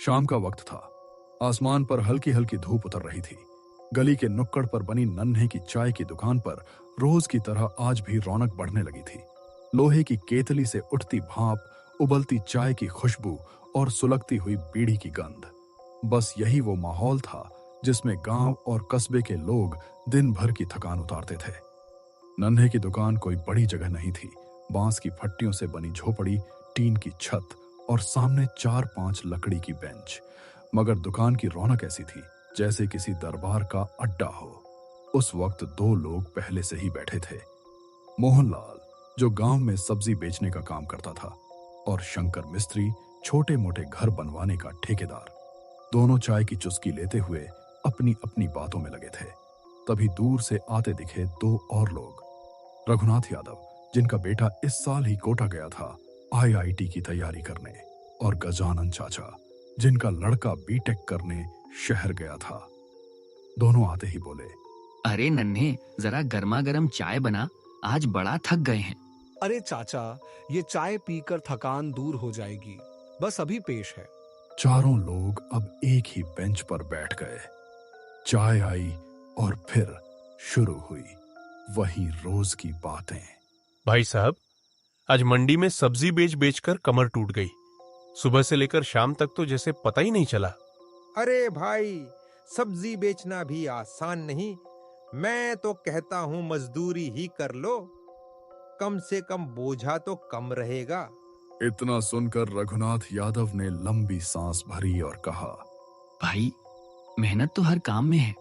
शाम का वक्त था। आसमान पर हल्की हल्की धूप उतर रही थी। गली के नुक्कड़ पर बनी नन्हे की चाय की दुकान पर रोज की तरह आज भी रौनक बढ़ने लगी थी। लोहे की केतली से उठती भाप, उबलती चाय की खुशबू और सुलगती हुई बीड़ी की गंध, बस यही वो माहौल था जिसमें गांव और कस्बे के लोग दिन भर की थकान उतारते थे। नन्हे की दुकान कोई बड़ी जगह नहीं थी। बांस की फट्टियों से बनी झोपड़ी, टीन की छत और सामने 4-5 लकड़ी की बेंच, मगर दुकान की रौनक ऐसी थी जैसे किसी दरबार का अड्डा हो। उस वक्त 2 लोग पहले से ही बैठे थे। मोहनलाल, जो गांव में सब्जी बेचने का काम करता था, और शंकर मिस्त्री, छोटे मोटे घर बनवाने का ठेकेदार। दोनों चाय की चुस्की लेते हुए अपनी अपनी बातों में लगे थे। तभी दूर से आते दिखे 2 और लोग। रघुनाथ यादव, जिनका बेटा इस साल ही कोटा गया था आईआईटी की तैयारी करने, और गजानन चाचा, जिनका लड़का बीटेक करने शहर गया था। दोनों आते ही बोले, अरे नन्हे, जरा गर्मा गर्म चाय बना, आज बड़ा थक गए हैं। अरे चाचा, ये चाय पीकर थकान दूर हो जाएगी, बस अभी पेश है। चारों लोग अब एक ही बेंच पर बैठ गए। चाय आई और फिर शुरू हुई वही रोज की बातें। भाई साहब, आज मंडी में सब्जी बेच बेचकर कमर टूट गई। सुबह से लेकर शाम तक तो जैसे पता ही नहीं चला। अरे भाई, सब्जी बेचना भी आसान नहीं। मैं तो कहता हूं मजदूरी ही कर लो, कम से कम बोझा तो कम रहेगा। इतना सुनकर रघुनाथ यादव ने लंबी सांस भरी और कहा, भाई, मेहनत तो हर काम में है,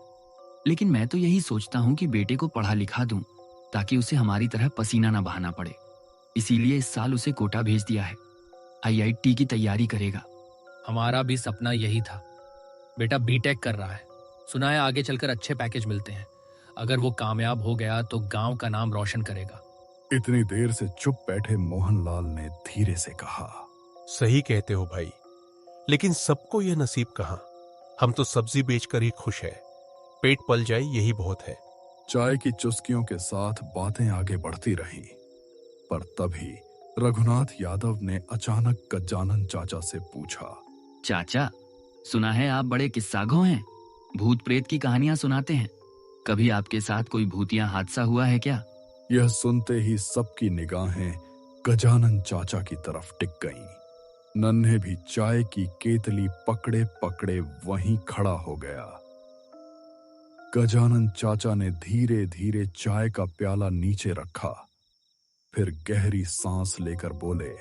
लेकिन मैं तो यही सोचता हूँ कि बेटे को पढ़ा लिखा दूं ताकि उसे हमारी तरह पसीना ना बहाना पड़े। इसीलिए इस साल उसे कोटा भेज दिया है। आईआईटी की तैयारी करेगा। हमारा भी सपना यही था। बेटा बीटेक कर रहा है, सुना है आगे चलकर अच्छे पैकेज मिलते हैं। अगर वो कामयाब हो गया तो गांव का नाम रोशन करेगा। इतनी देर से चुप बैठे मोहनलाल ने धीरे से कहा, सही कहते हो भाई, लेकिन सबको यह नसीब कहां। हम तो सब्जी बेचकर ही खुश है। पेट पल जाए यही बहुत है। चाय की चुस्कियों के साथ बातें आगे बढ़ती रहीं, पर तभी रघुनाथ यादव ने अचानक गजानन चाचा से पूछा, चाचा, सुना है आप बड़े किस्सागो हैं, भूत प्रेत की कहानियां सुनाते हैं। कभी आपके साथ कोई भूतिया हादसा हुआ है क्या? यह सुनते ही सबकी निगाहें गजानन चाचा की तरफ टिक गईं। नन्हे भी चाय की केतली पकड़े पकड़े वहीं खड़ा हो गया। गजानन चाचा ने धीरे धीरे चाय का प्याला नीचे रखा, फिर गहरी सांस लेकर बोले,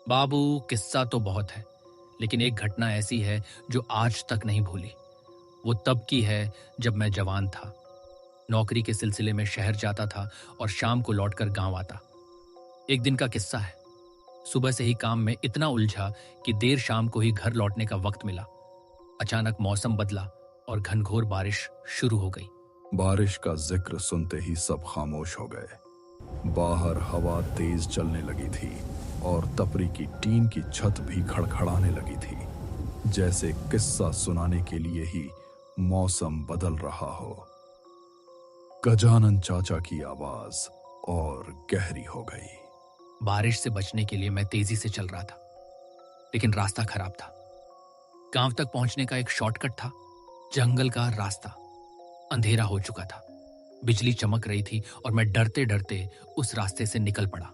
बाबू, किस्सा तो बहुत है, लेकिन एक घटना ऐसी है जो आज तक नहीं भूली। वो तब की है जब मैं जवान था। नौकरी के सिलसिले में शहर जाता था और शाम को लौटकर गांव आता। एक दिन का किस्सा है। सुबह से ही काम में इतना उलझा कि देर शाम को ही घर लौटने का वक्त मिला। अचानक मौसम बदला और घनघोर बारिश शुरू हो गई। बारिश का जिक्र सुनते ही सब खामोश हो गए। बाहर हवा तेज चलने लगी थी और टपरी की टीन की छत भी खड़खड़ाने लगी थी, जैसे किस्सा सुनाने के लिए ही मौसम बदल रहा हो। गजानन चाचा की आवाज और गहरी हो गई। बारिश से बचने के लिए मैं तेजी से चल रहा था, लेकिन रास्ता खराब था। गांव तक पहुंचने का एक शॉर्टकट था, जंगल का रास्ता। अंधेरा हो चुका था, बिजली चमक रही थी और मैं डरते डरते उस रास्ते से निकल पड़ा।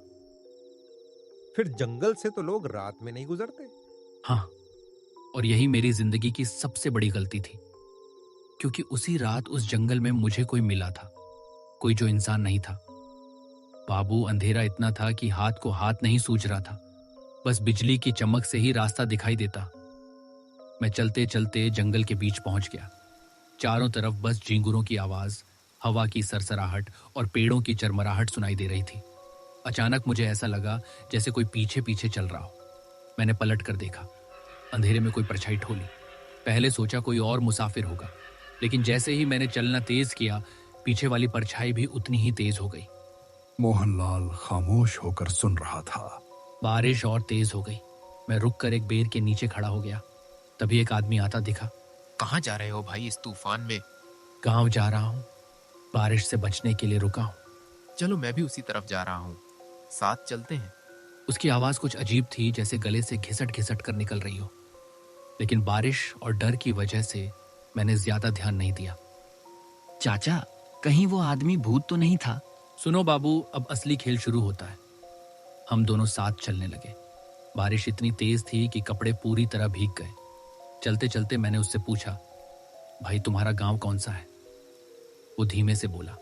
फिर जंगल से तो लोग रात में नहीं गुजरते। हाँ, और यही मेरी जिंदगी की सबसे बड़ी गलती थी, क्योंकि उसी रात उस जंगल में मुझे कोई मिला था, कोई जो इंसान नहीं था। बाबू, अंधेरा इतना था कि हाथ को हाथ नहीं सूझ रहा था, बस बिजली की चमक से ही रास्ता दिखाई देता। मैं चलते चलते जंगल के बीच पहुंच गया। चारों तरफ बस झींगुरों की आवाज, हवा की सरसराहट और पेड़ों की चरमराहट सुनाई दे रही थी। अचानक मुझे ऐसा लगा जैसे कोई पीछे पीछे चल रहा हो। मैंने पलट कर देखा, अंधेरे में कोई परछाई ठोली। पहले सोचा कोई और मुसाफिर होगा, लेकिन जैसे ही मैंने चलना तेज किया, पीछे वाली परछाई भी उतनी ही तेज हो गई। मोहनलाल खामोश होकर सुन रहा था। बारिश और तेज हो गई। मैं रुक कर एक बेर के नीचे खड़ा हो गया। तभी एक आदमी आता दिखा। कहाँ जा रहे हो भाई इस तूफान में? गांव जा रहा हूँ, बारिश से बचने के लिए रुका हूँ। चलो मैं भी उसी तरफ जा रहा हूँ, साथ चलते हैं। उसकी आवाज कुछ अजीब थी, जैसे गले से घिसट घिसट कर निकल रही हो, लेकिन बारिश और डर की वजह से मैंने ज्यादा ध्यान नहीं दिया। चाचा, कहीं वो आदमी भूत तो नहीं था? सुनो बाबू, अब असली खेल शुरू होता है। हम दोनों साथ चलने लगे। बारिश इतनी तेज थी कि कपड़े पूरी तरह भीग गए। चलते चलते मैंने उससे पूछा, भाई तुम्हारा गांव कौन सा है? वो धीमे से बोला,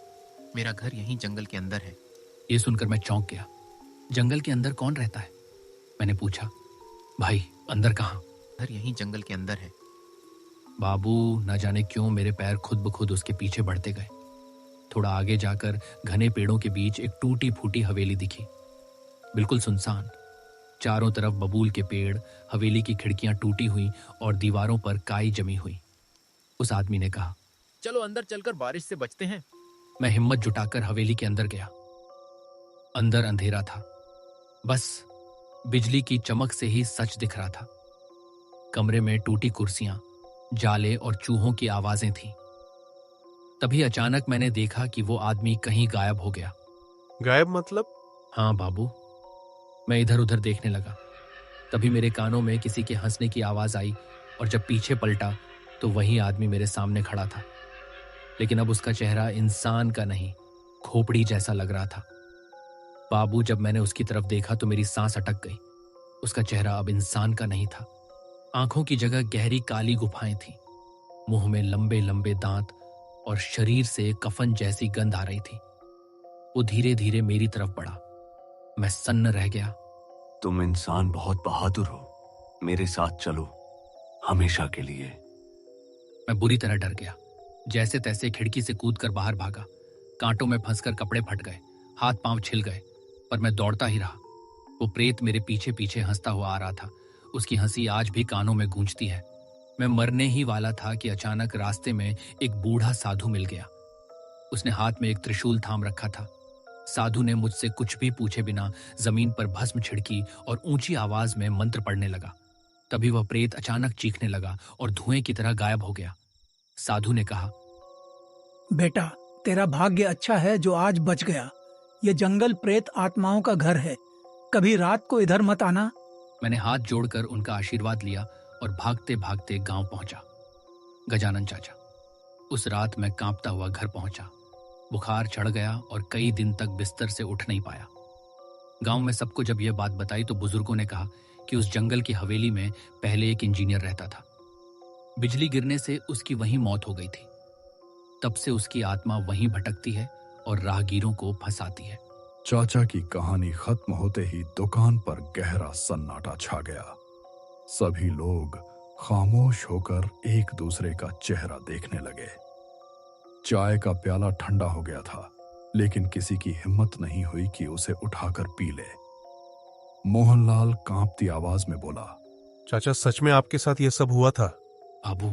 मेरा घर यहीं जंगल के अंदर है। ये सुनकर मैं चौंक गया। जंगल के अंदर कौन रहता है? मैंने पूछा। भाई अंदर कहाँ? घर यहीं जंगल के अंदर है। बाबू, न जाने क्यों मेरे पैर खुद ब खुद उसके पीछे बढ़ते गए। थोड़ा आगे जाकर घने पेड़ों के बीच एक टूटी फूटी हवेली दिखी, बिल्कुल सुनसान। चारों तरफ बबूल के पेड़, हवेली की खिड़कियां टूटी हुई और दीवारों पर काई जमी हुई। उस आदमी ने कहा, चलो अंदर चलकर बारिश से बचते हैं। मैं हिम्मत जुटाकर हवेली के अंदर गया। अंदर अंधेरा था, बस बिजली की चमक से ही सच दिख रहा था। कमरे में टूटी कुर्सियां, जाले और चूहों की आवाजें थीं। तभी अचानक मैंने देखा कि वो आदमी कहीं गायब हो गया। गायब मतलब? हाँ बाबू, मैं इधर उधर देखने लगा। तभी मेरे कानों में किसी के हंसने की आवाज आई और जब पीछे पलटा तो वही आदमी मेरे सामने खड़ा था। लेकिन अब उसका चेहरा इंसान का नहीं, खोपड़ी जैसा लग रहा था। बाबू, जब मैंने उसकी तरफ देखा तो मेरी सांस अटक गई। उसका चेहरा अब इंसान का नहीं था। आंखों की जगह गहरी काली गुफाएं थीं। मुंह में लंबे लंबे दांत और शरीर से कफन जैसी गंध आ रही थी। वो धीरे धीरे मेरी तरफ बढ़ा। मैं सन्न रह गया। तुम इंसान बहुत बहादुर हो, मेरे साथ चलो, हमेशा के लिए। मैं बुरी तरह डर गया। जैसे तैसे खिड़की से कूदकर बाहर भागा। कांटों में फंसकर कपड़े फट गए, हाथ पांव छिल गए, पर मैं दौड़ता ही रहा। वो प्रेत मेरे पीछे पीछे हंसता हुआ आ रहा था। उसकी हंसी आज भी कानों में गूंजती है। मैं मरने ही वाला था कि अचानक रास्ते में एक बूढ़ा साधु मिल गया। उसने हाथ में एक त्रिशूल थाम रखा था। साधु ने मुझसे कुछ भी पूछे बिना जमीन पर भस्म छिड़की और ऊंची आवाज में मंत्र पढ़ने लगा। तभी वह प्रेत अचानक चीखने लगा और धुएं की तरह गायब हो गया। साधु ने कहा, बेटा, तेरा भाग्य अच्छा है जो आज बच गया। ये जंगल प्रेत आत्माओं का घर है, कभी रात को इधर मत आना। मैंने हाथ जोड़कर उनका आशीर्वाद लिया और भागते भागते गांव पहुंचा। गजानन चाचा, उस रात मैं कांपता हुआ घर पहुंचा। बुखार चढ़ गया और कई दिन तक बिस्तर से उठ नहीं पाया। गांव में सबको जब यह बात बताई तो बुजुर्गों ने कहा कि उस जंगल की हवेली में पहले एक इंजीनियर रहता था। बिजली गिरने से उसकी वहीं मौत हो गई थी। तब से उसकी आत्मा वहीं भटकती है और राहगीरों को फंसाती है। चाचा की कहानी खत्म होते ही दुकान पर गहरा सन्नाटा छा गया। सभी लोग खामोश होकर एक दूसरे का चेहरा देखने लगे। चाय का प्याला ठंडा हो गया था, लेकिन किसी की हिम्मत नहीं हुई कि उसे उठाकर पी ले। मोहनलाल कांपती आवाज में बोला, चाचा, सच में आपके साथ यह सब हुआ था? बाबू,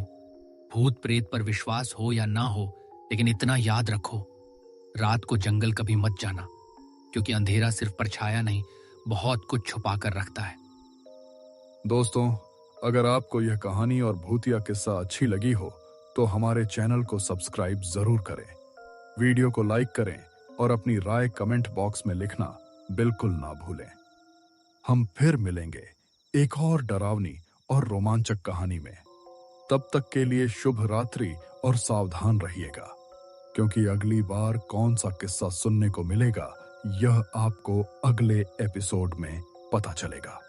भूत प्रेत पर विश्वास हो या ना हो, लेकिन इतना याद रखो, रात को जंगल कभी मत जाना, क्योंकि अंधेरा सिर्फ परछाया नहीं, बहुत कुछ छुपा कर रखता है। दोस्तों, अगर आपको यह कहानी और भूतिया किस्सा अच्छी लगी हो तो हमारे चैनल को सब्सक्राइब जरूर करें, वीडियो को लाइक करें और अपनी राय कमेंट बॉक्स में लिखना बिल्कुल ना भूलें। हम फिर मिलेंगे एक और डरावनी और रोमांचक कहानी में। तब तक के लिए शुभ रात्रि और सावधान रहिएगा, क्योंकि अगली बार कौन सा किस्सा सुनने को मिलेगा यह आपको अगले एपिसोड में पता चलेगा।